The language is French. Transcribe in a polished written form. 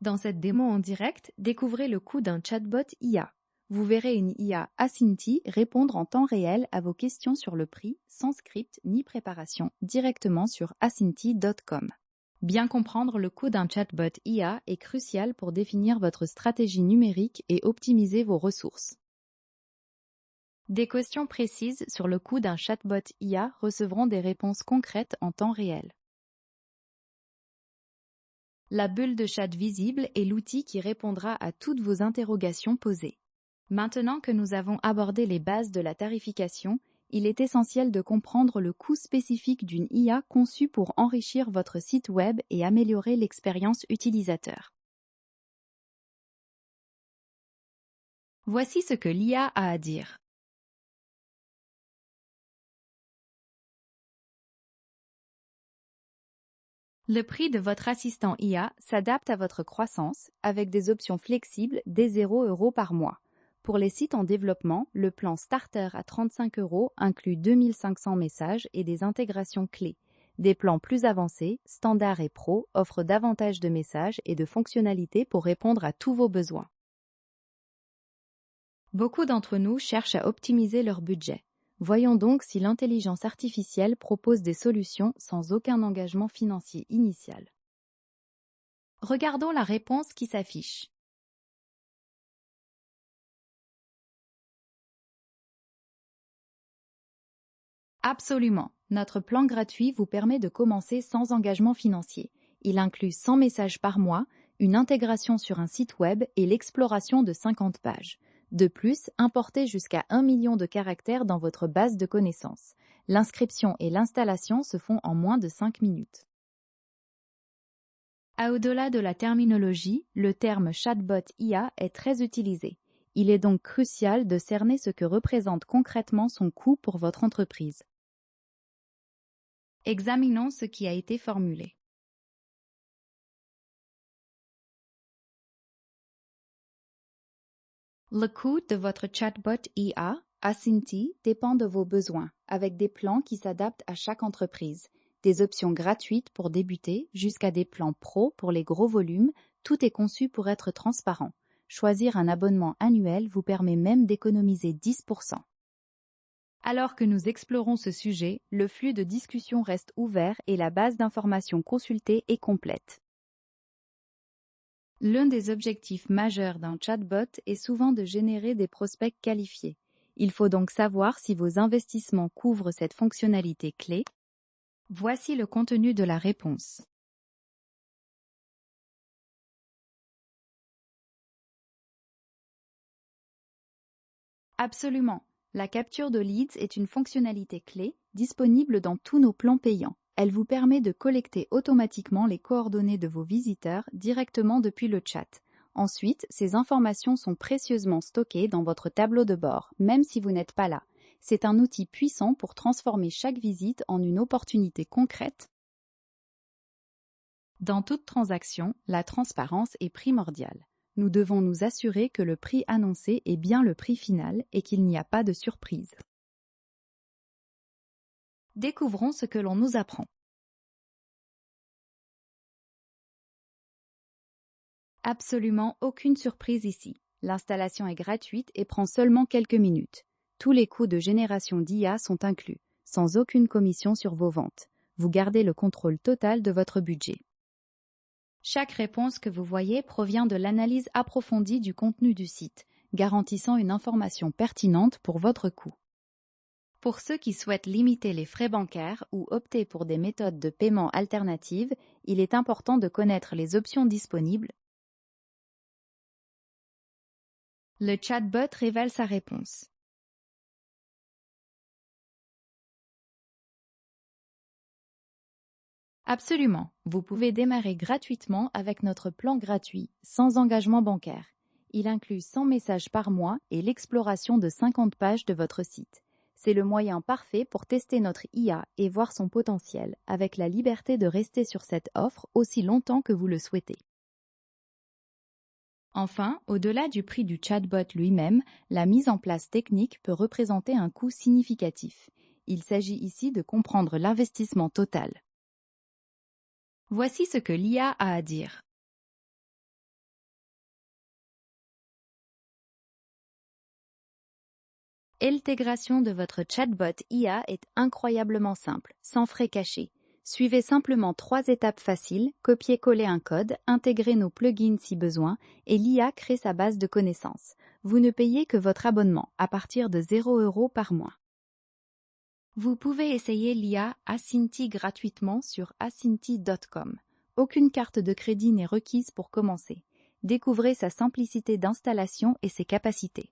Dans cette démo en direct, découvrez le coût d'un chatbot IA. Vous verrez une IA Acinti répondre en temps réel à vos questions sur le prix, sans script ni préparation, directement sur acinti.com. Bien comprendre le coût d'un chatbot IA est crucial pour définir votre stratégie numérique et optimiser vos ressources. Des questions précises sur le coût d'un chatbot IA recevront des réponses concrètes en temps réel. La bulle de chat visible est l'outil qui répondra à toutes vos interrogations posées. Maintenant que nous avons abordé les bases de la tarification, il est essentiel de comprendre le coût spécifique d'une IA conçue pour enrichir votre site web et améliorer l'expérience utilisateur. Voici ce que l'IA a à dire. Le prix de votre assistant IA s'adapte à votre croissance avec des options flexibles dès 0 € par mois. Pour les sites en développement, le plan Starter à 35 € inclut 2500 messages et des intégrations clés. Des plans plus avancés, Standard et Pro, offrent davantage de messages et de fonctionnalités pour répondre à tous vos besoins. Beaucoup d'entre nous cherchent à optimiser leur budget. Voyons donc si l'intelligence artificielle propose des solutions sans aucun engagement financier initial. Regardons la réponse qui s'affiche. Absolument. Notre plan gratuit vous permet de commencer sans engagement financier. Il inclut 100 messages par mois, une intégration sur un site web et l'exploration de 50 pages. De plus, importez jusqu'à 1 million de caractères dans votre base de connaissances. L'inscription et l'installation se font en moins de 5 minutes. Au-delà de la terminologie, le terme chatbot IA est très utilisé. Il est donc crucial de cerner ce que représente concrètement son coût pour votre entreprise. Examinons ce qui a été formulé. Le coût de votre chatbot IA, Acinti, dépend de vos besoins, avec des plans qui s'adaptent à chaque entreprise. Des options gratuites pour débuter jusqu'à des plans pro pour les gros volumes, tout est conçu pour être transparent. Choisir un abonnement annuel vous permet même d'économiser 10%. Alors que nous explorons ce sujet, le flux de discussion reste ouvert et la base d'informations consultée est complète. L'un des objectifs majeurs d'un chatbot est souvent de générer des prospects qualifiés. Il faut donc savoir si vos investissements couvrent cette fonctionnalité clé. Voici le contenu de la réponse. Absolument. La capture de leads est une fonctionnalité clé, disponible dans tous nos plans payants. Elle vous permet de collecter automatiquement les coordonnées de vos visiteurs directement depuis le chat. Ensuite, ces informations sont précieusement stockées dans votre tableau de bord, même si vous n'êtes pas là. C'est un outil puissant pour transformer chaque visite en une opportunité concrète. Dans toute transaction, la transparence est primordiale. Nous devons nous assurer que le prix annoncé est bien le prix final et qu'il n'y a pas de surprise. Découvrons ce que l'on nous apprend. Absolument aucune surprise ici. L'installation est gratuite et prend seulement quelques minutes. Tous les coûts de génération d'IA sont inclus, sans aucune commission sur vos ventes. Vous gardez le contrôle total de votre budget. Chaque réponse que vous voyez provient de l'analyse approfondie du contenu du site, garantissant une information pertinente pour votre coût. Pour ceux qui souhaitent limiter les frais bancaires ou opter pour des méthodes de paiement alternatives, il est important de connaître les options disponibles. Le chatbot révèle sa réponse. Absolument, vous pouvez démarrer gratuitement avec notre plan gratuit, sans engagement bancaire. Il inclut 100 messages par mois et l'exploration de 50 pages de votre site. C'est le moyen parfait pour tester notre IA et voir son potentiel, avec la liberté de rester sur cette offre aussi longtemps que vous le souhaitez. Enfin, au-delà du prix du chatbot lui-même, la mise en place technique peut représenter un coût significatif. Il s'agit ici de comprendre l'investissement total. Voici ce que l'IA a à dire. L'intégration de votre chatbot IA est incroyablement simple, sans frais cachés. Suivez simplement 3 étapes faciles, copier-coller un code, intégrer nos plugins si besoin, et l'IA crée sa base de connaissances. Vous ne payez que votre abonnement, à partir de 0 € par mois. Vous pouvez essayer l'IA Acinti gratuitement sur acinti.com. Aucune carte de crédit n'est requise pour commencer. Découvrez sa simplicité d'installation et ses capacités.